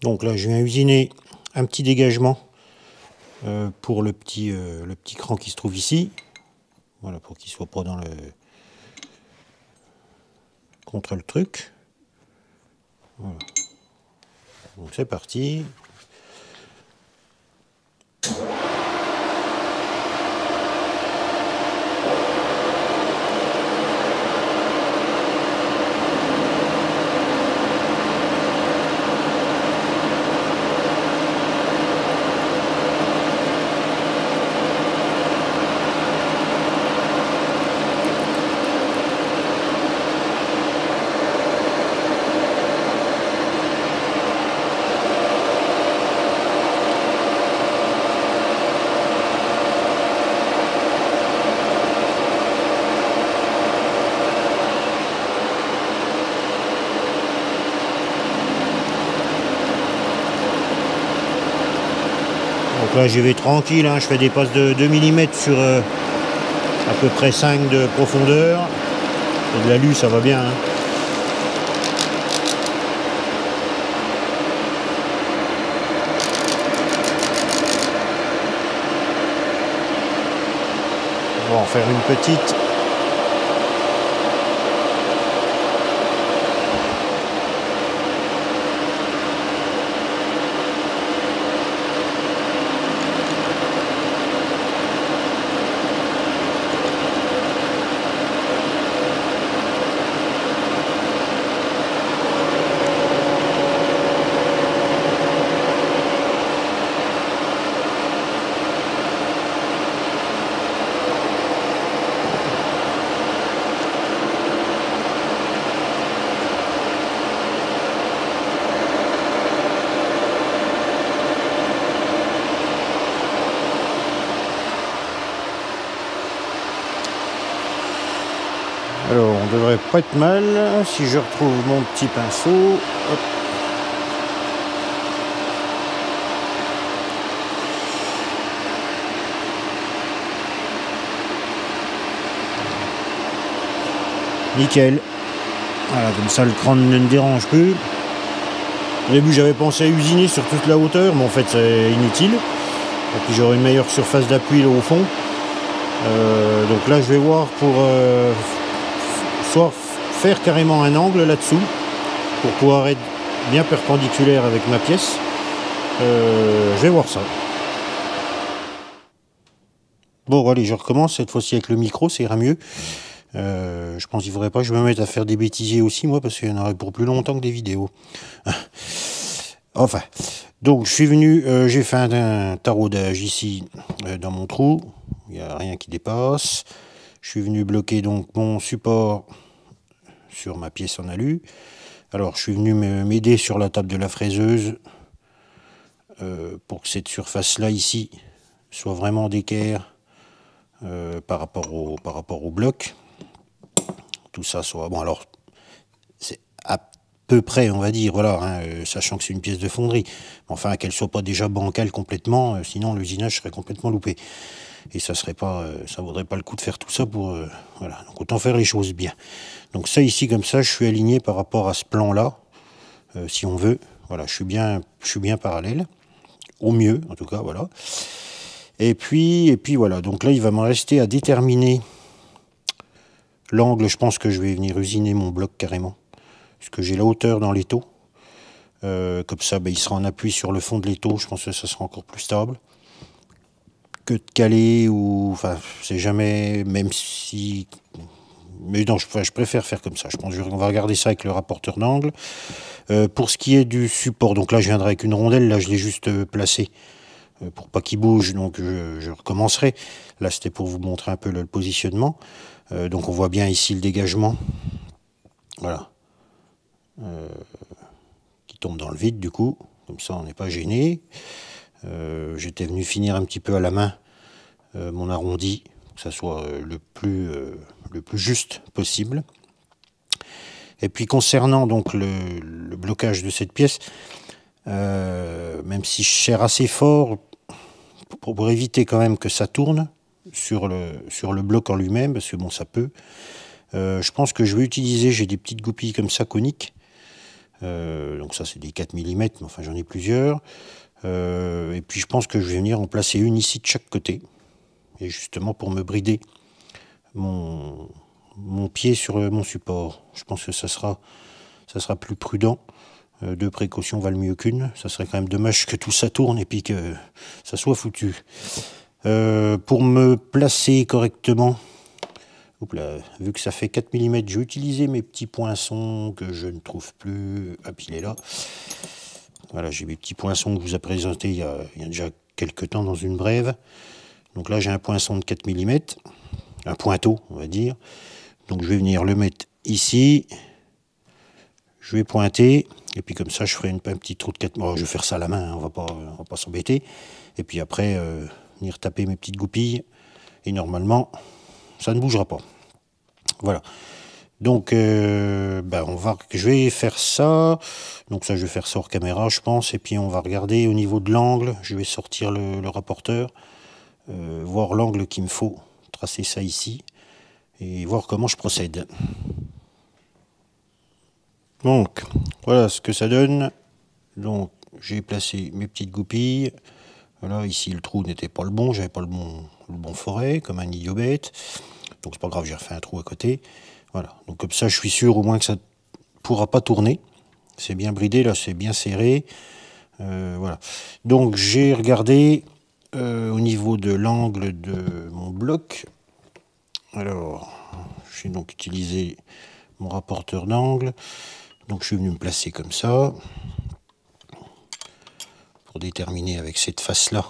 Donc là, je viens usiner un petit dégagement pour le petit cran qui se trouve ici. Voilà, pour qu'il soit pas dans le contre le truc. Voilà. Donc c'est parti. Donc là j'y vais tranquille, hein, je fais des passes de 2 mm sur à peu près 5 de profondeur. Et de l'alu ça va bien. Hein. On va en faire une petite. Alors, on devrait pas être mal si je retrouve mon petit pinceau. Hop. Nickel. Voilà, comme ça le crâne ne me dérange plus. Au début, j'avais pensé à usiner sur toute la hauteur, mais en fait, c'est inutile. Et puis, j'aurai une meilleure surface d'appui là au fond. Donc là, je vais voir pour soit faire carrément un angle là-dessous pour pouvoir être bien perpendiculaire avec ma pièce. Je vais voir ça. Bon, allez, je recommence cette fois-ci avec le micro, ça ira mieux. Je pense qu'il ne faudrait pas que je me mette à faire des bêtisiers aussi, moi, parce qu'il y en aurait pour plus longtemps que des vidéos. Enfin, donc je suis venu, j'ai fait un taraudage ici dans mon trou. Il n'y a rien qui dépasse. Je suis venu bloquer donc mon support sur ma pièce en alu. Alors je suis venu m'aider sur la table de la fraiseuse pour que cette surface-là ici soit vraiment d'équerre par rapport au bloc. Tout ça soit... Bon alors, c'est à peu près, on va dire, voilà, hein, sachant que c'est une pièce de fonderie. Enfin, qu'elle soit pas déjà bancale complètement, sinon l'usinage serait complètement loupé. Et ça serait pas, ça vaudrait pas le coup de faire tout ça pour... voilà, donc autant faire les choses bien. Donc ça ici, comme ça, je suis aligné par rapport à ce plan-là, si on veut. Voilà, je suis bien parallèle, au mieux, en tout cas, voilà. Et puis voilà, donc là, il va me rester à déterminer l'angle. Je pense que je vais venir usiner mon bloc carrément, parce que j'ai la hauteur dans l'étau. Comme ça, ben, il sera en appui sur le fond de l'étau. Je pense que ça sera encore plus stable que de caler ou... Enfin, c'est jamais... Même si... Mais non, je préfère faire comme ça. Je pense qu'on va regarder ça avec le rapporteur d'angle. Pour ce qui est du support, donc là, je viendrai avec une rondelle. Là, je l'ai juste placé pour pas qu'il bouge. Donc, je recommencerai. Là, c'était pour vous montrer un peu le positionnement. Donc, on voit bien ici le dégagement. Voilà. Qui tombe dans le vide, du coup. Comme ça, on n'est pas gêné. J'étais venu finir un petit peu à la main mon arrondi, que ça soit le plus juste possible. Et puis concernant donc le blocage de cette pièce, même si je serre assez fort pour éviter quand même que ça tourne sur le bloc en lui-même, parce que bon, ça peut, je pense que je vais utiliser, j'ai des petites goupilles comme ça coniques, Donc ça c'est des 4 mm, mais enfin j'en ai plusieurs. Et puis je pense que je vais venir en placer une ici de chaque côté. Et justement pour me brider mon pied sur mon support. Je pense que ça sera plus prudent. Deux précautions valent mieux qu'une. Ça serait quand même dommage que tout ça tourne et puis que ça soit foutu. Pour me placer correctement, vu que ça fait 4 mm, j'ai utilisé mes petits poinçons que je ne trouve plus. Ah, puis il est là. Voilà, j'ai mes petits poinçons que je vous ai présentés il y a déjà quelques temps dans une brève. Donc là, j'ai un poinçon de 4 mm, un pointeau, on va dire. Donc je vais venir le mettre ici. Je vais pointer, et puis comme ça, je ferai un petit trou de 4 mm. Je vais faire ça à la main, hein, on va pas s'embêter. Et puis après, venir taper mes petites goupilles. Et normalement, ça ne bougera pas. Voilà. Donc, je vais faire ça. Donc ça, je vais faire ça hors caméra, je pense. Et puis on va regarder au niveau de l'angle. Je vais sortir le rapporteur, voir l'angle qu'il me faut, tracer ça ici, et voir comment je procède. Donc, voilà ce que ça donne. Donc, j'ai placé mes petites goupilles. Voilà, ici le trou n'était pas le bon, j'avais pas le bon forêt, comme un idiot bête. Donc c'est pas grave, j'ai refait un trou à côté. Voilà, donc comme ça je suis sûr au moins que ça ne pourra pas tourner. C'est bien bridé, là c'est bien serré. Voilà. Donc j'ai regardé au niveau de l'angle de mon bloc. Alors, j'ai donc utilisé mon rapporteur d'angle. Donc je suis venu me placer comme ça, pour déterminer avec cette face-là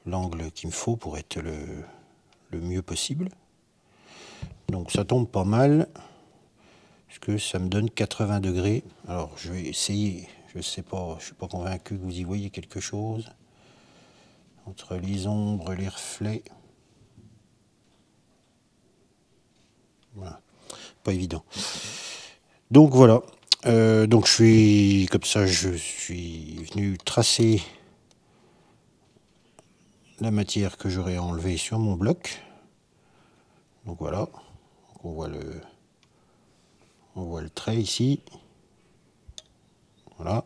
l'angle qu'il me faut pour être le mieux possible. Donc ça tombe pas mal, puisque ça me donne 80 degrés. Alors je vais essayer, je sais pas, je suis pas convaincu que vous y voyez quelque chose. Entre les ombres, les reflets. Voilà, pas évident. Donc voilà, donc je suis comme ça, je suis venu tracer la matière que j'aurais enlevée sur mon bloc. Donc voilà, donc on voit le trait ici. Voilà.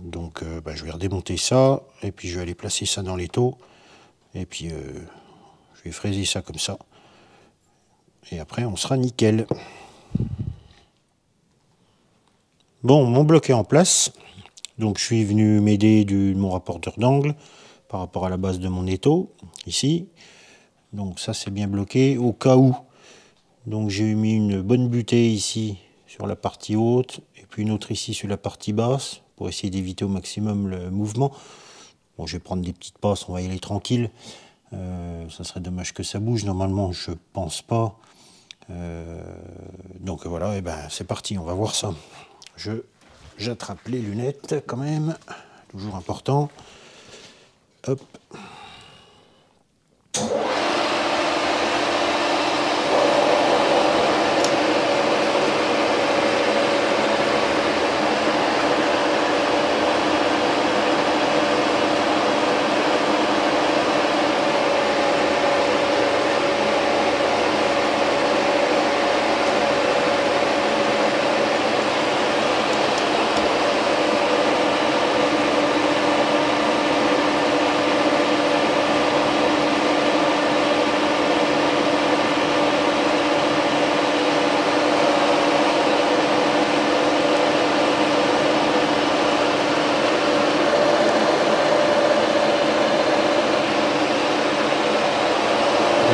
Donc je vais redémonter ça, et puis je vais aller placer ça dans l'étau, et puis je vais fraiser ça comme ça. Et après on sera nickel. Bon, mon bloc est en place. Donc je suis venu m'aider de mon rapporteur d'angle par rapport à la base de mon étau, ici. Donc ça c'est bien bloqué, au cas où. Donc j'ai mis une bonne butée ici sur la partie haute, et puis une autre ici sur la partie basse, pour essayer d'éviter au maximum le mouvement. Bon, je vais prendre des petites passes, on va y aller tranquille. Ça serait dommage que ça bouge, normalement je pense pas. Donc voilà, et ben c'est parti, on va voir ça. J'attrape les lunettes quand même, toujours important. Hop.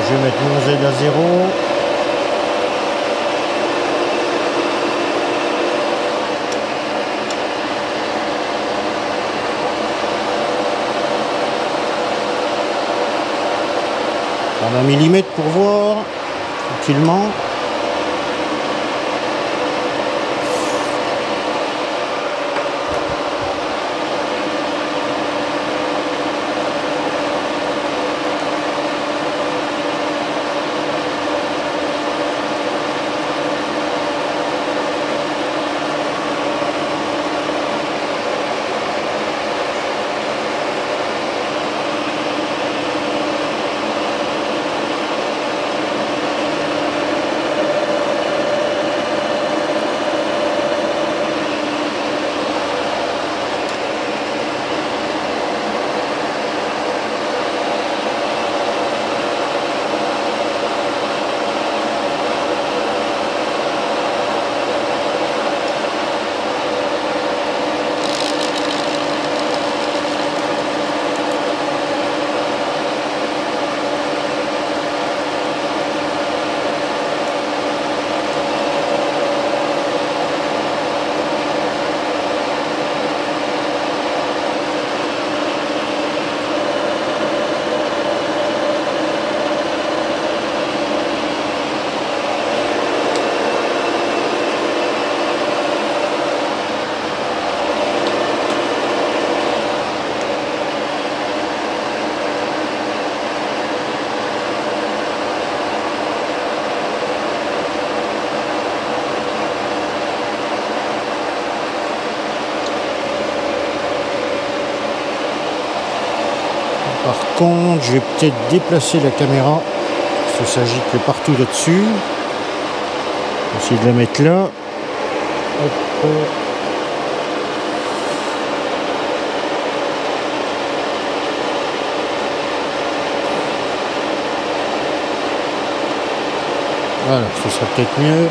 Je vais mettre mon Z à 0. On va millimètre pour voir tranquillement. contre, je vais peut-être déplacer la caméra. Ça s'agite partout là-dessus. Essayer de la mettre là. Hop. Voilà, ce sera peut-être mieux.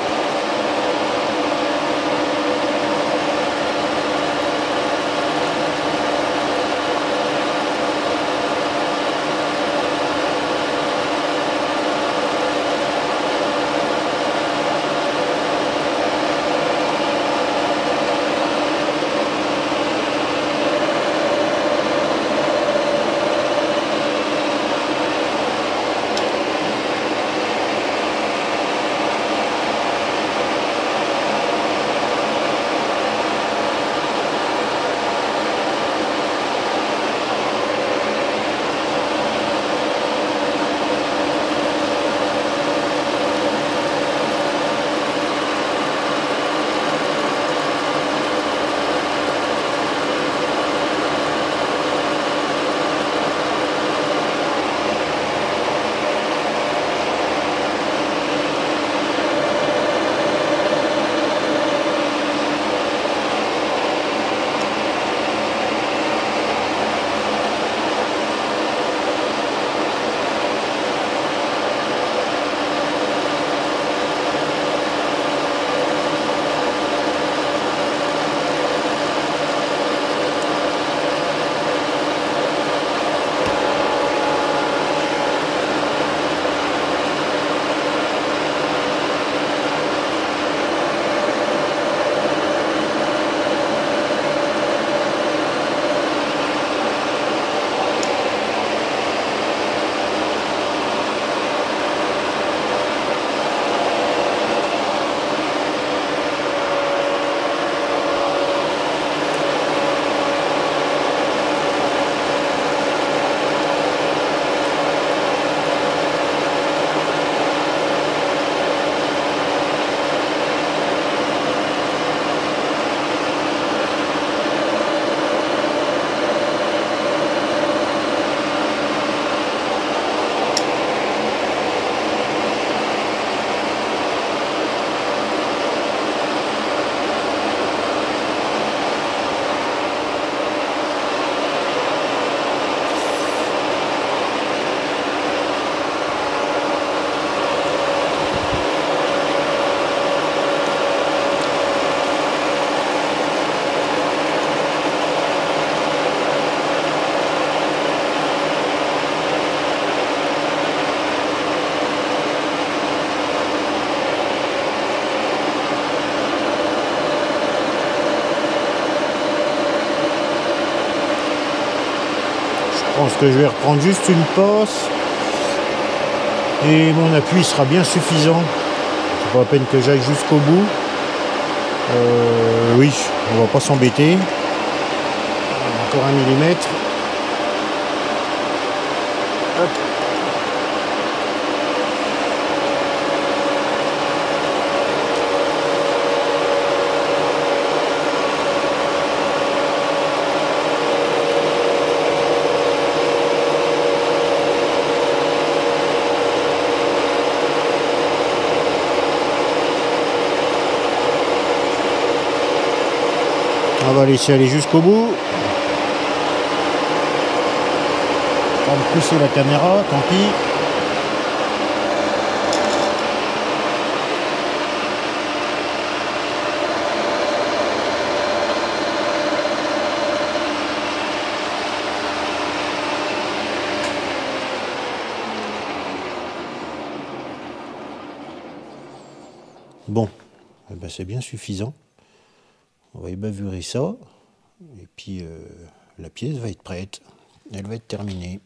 Je pense que je vais reprendre juste une passe et mon appui sera bien suffisant. C'est pas la peine que j'aille jusqu'au bout. Oui, on va pas s'embêter. Encore 1 millimètre. Hop. On va laisser aller jusqu'au bout. On va pousser la caméra, tant pis. Bon, eh ben c'est bien suffisant. On va ébavurer ça. Et puis la pièce va être prête. Elle va être terminée.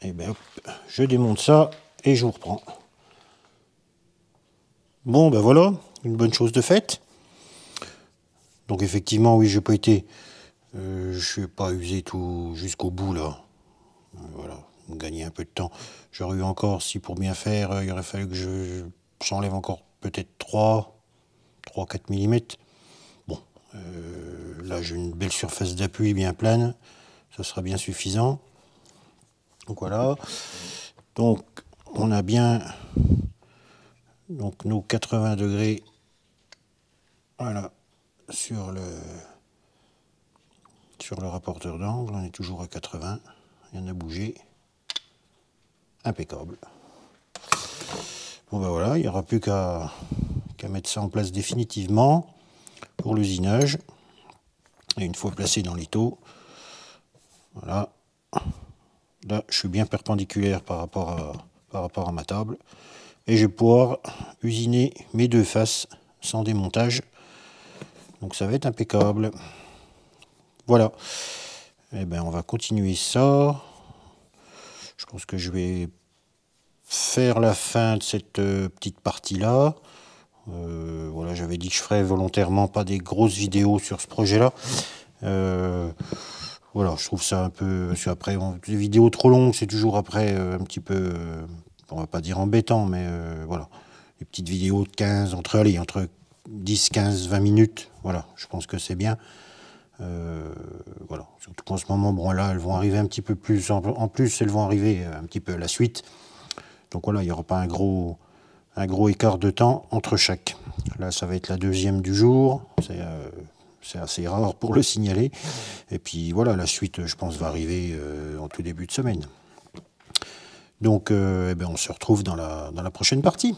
Et ben hop, je démonte ça et je vous reprends. Bon ben voilà, une bonne chose de faite. Donc effectivement, oui, j'ai pas été, je n'ai pas usé tout jusqu'au bout là. Voilà, gagner un peu de temps. J'aurais eu encore, si pour bien faire, il aurait fallu que j'enlève encore peut-être 3-4 mm. Bon, là j'ai une belle surface d'appui bien plane. ce sera bien suffisant. Donc voilà. Donc on a bien donc nos 80 degrés, voilà, sur le rapporteur d'angle. On est toujours à 80, rien n'a bougé. Impeccable. Bon ben voilà, il n'y aura plus qu'à mettre ça en place définitivement pour l'usinage. Et une fois placé dans l'étau, voilà, là je suis bien perpendiculaire par rapport à ma table, et je vais pouvoir usiner mes deux faces sans démontage. Donc ça va être impeccable. Voilà. Et ben on va continuer ça. Je pense que je vais faire la fin de cette petite partie là. Voilà, j'avais dit que je ferais volontairement pas des grosses vidéos sur ce projet là. Voilà, je trouve ça un peu, parce qu'après des vidéos trop longues, c'est toujours après un petit peu, on va pas dire embêtant, mais voilà, les petites vidéos de 15, entre 10, 15, 20 minutes, voilà, je pense que c'est bien. Voilà, surtout qu'en ce moment, bon là, elles vont arriver un petit peu plus, en plus, elles vont arriver un petit peu à la suite. Donc voilà, il n'y aura pas un gros écart de temps entre chaque. Là, ça va être la deuxième du jour. C'est assez rare pour le signaler. Et puis voilà, la suite, je pense, va arriver en tout début de semaine. Donc, eh ben, on se retrouve dans la prochaine partie.